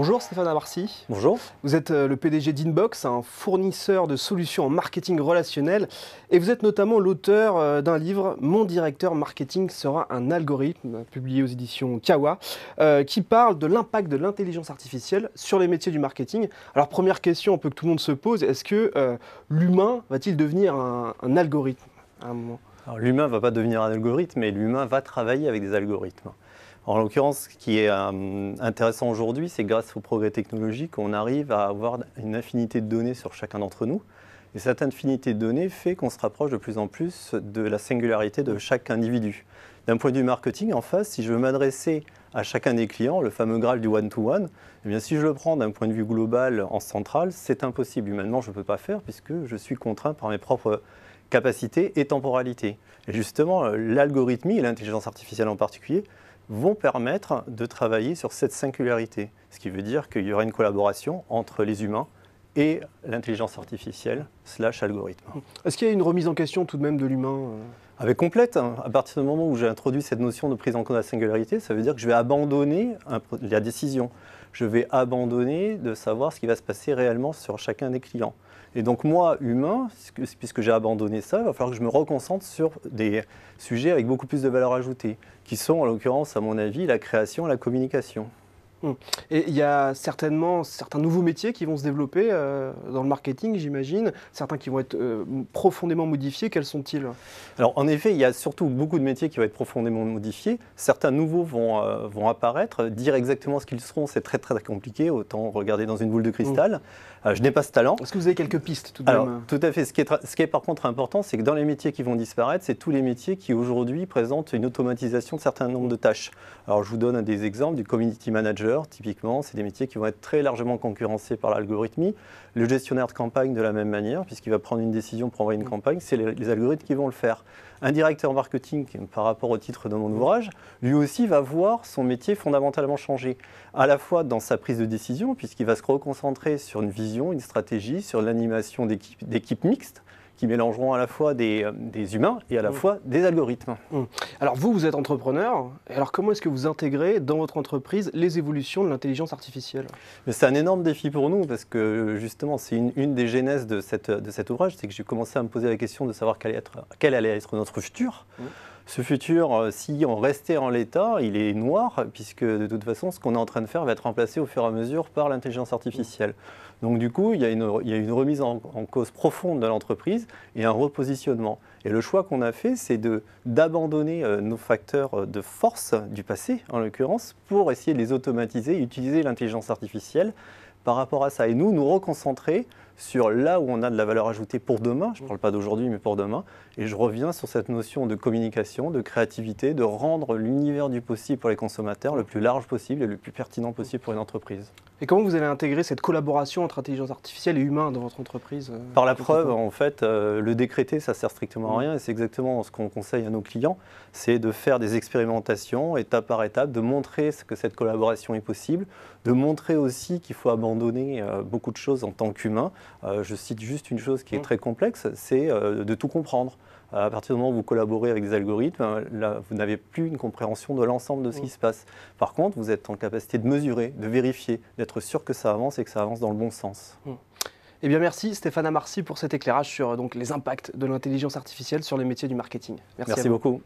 Bonjour Stéphane Amarcy. Bonjour. Vous êtes le PDG d'Inbox, un fournisseur de solutions en marketing relationnel, et vous êtes notamment l'auteur d'un livre, Mon directeur marketing sera un algorithme, publié aux éditions Kawa, qui parle de l'impact de l'intelligence artificielle sur les métiers du marketing. Alors première question un peu que tout le monde se pose, est-ce que l'humain va-t-il devenir un algorithme à un moment? Alors l'humain ne va pas devenir un algorithme, mais l'humain va travailler avec des algorithmes. En l'occurrence, ce qui est intéressant aujourd'hui, c'est que grâce aux progrès technologiques, on arrive à avoir une infinité de données sur chacun d'entre nous. Et cette infinité de données fait qu'on se rapproche de plus en plus de la singularité de chaque individu. D'un point de vue marketing, en face, si je veux m'adresser à chacun des clients, le fameux Graal du one-to-one, eh bien, si je le prends d'un point de vue global en centrale, c'est impossible. Humainement, je ne peux pas faire puisque je suis contraint par mes propres capacités et temporalité. Et justement, l'algorithmie et l'intelligence artificielle en particulier vont permettre de travailler sur cette singularité. Ce qui veut dire qu'il y aura une collaboration entre les humains et l'intelligence artificielle / algorithme. Est-ce qu'il y a une remise en question tout de même de l'humain Avec complète, à partir du moment où j'ai introduit cette notion de prise en compte de la singularité, ça veut dire que je vais abandonner la décision. Je vais abandonner de savoir ce qui va se passer réellement sur chacun des clients. Et donc moi, humain, puisque j'ai abandonné ça, il va falloir que je me reconcentre sur des sujets avec beaucoup plus de valeur ajoutée, qui sont en l'occurrence, à mon avis, la création et la communication. Et il y a certainement certains nouveaux métiers qui vont se développer dans le marketing, j'imagine, certains qui vont être profondément modifiés. Quels sont-ils? Alors en effet, il y a surtout beaucoup de métiers qui vont être profondément modifiés. Certains nouveaux vont apparaître. Dire exactement ce qu'ils seront, c'est très très compliqué, autant regarder dans une boule de cristal. Je n'ai pas ce talent. Est-ce que vous avez quelques pistes tout de Alors, même? tout à fait. Ce qui est par contre important, c'est que dans les métiers qui vont disparaître, c'est tous les métiers qui aujourd'hui présentent une automatisation de certains nombres de tâches. Alors je vous donne des exemples du community manager, typiquement, c'est des métiers qui vont être très largement concurrencés par l'algorithmie. Le gestionnaire de campagne de la même manière, puisqu'il va prendre une décision pour envoyer une campagne, c'est les algorithmes qui vont le faire. Un directeur marketing, par rapport au titre de mon ouvrage, lui aussi va voir son métier fondamentalement changer, à la fois dans sa prise de décision, puisqu'il va se reconcentrer sur une vision, une stratégie, sur l'animation d'équipes mixtes, qui mélangeront à la fois des humains et à la fois des algorithmes. Alors vous êtes entrepreneur, et alors comment est-ce que vous intégrez dans votre entreprise les évolutions de l'intelligence artificielle? C'est un énorme défi pour nous, parce que justement, c'est une des genèses de cet ouvrage, c'est que j'ai commencé à me poser la question de savoir quel allait être notre futur. Ce futur, si on restait en l'état, il est noir, puisque de toute façon, ce qu'on est en train de faire va être remplacé au fur et à mesure par l'intelligence artificielle. Donc du coup, il y a une remise en cause profonde de l'entreprise et un repositionnement. Et le choix qu'on a fait, c'est d'abandonner nos facteurs de force du passé, en l'occurrence, pour essayer de les automatiser et utiliser l'intelligence artificielle par rapport à ça. Et nous reconcentrer sur là où on a de la valeur ajoutée pour demain, je ne parle pas d'aujourd'hui mais pour demain, et je reviens sur cette notion de communication, de créativité, de rendre l'univers du possible pour les consommateurs le plus large possible et le plus pertinent possible pour une entreprise. Et comment vous allez intégrer cette collaboration entre intelligence artificielle et humain dans votre entreprise? Par la preuve, en fait, le décréter, ça sert strictement à rien, et c'est exactement ce qu'on conseille à nos clients, c'est de faire des expérimentations étape par étape, de montrer que cette collaboration est possible, de montrer aussi qu'il faut abandonner beaucoup de choses en tant qu'humain. Je cite juste une chose qui est très complexe, c'est de tout comprendre. À partir du moment où vous collaborez avec des algorithmes, là, vous n'avez plus une compréhension de l'ensemble de ce qui se passe. Par contre, vous êtes en capacité de mesurer, de vérifier, d'être sûr que ça avance et que ça avance dans le bon sens. Eh bien merci Stéphane Amarcy pour cet éclairage sur les impacts de l'intelligence artificielle sur les métiers du marketing. Merci beaucoup.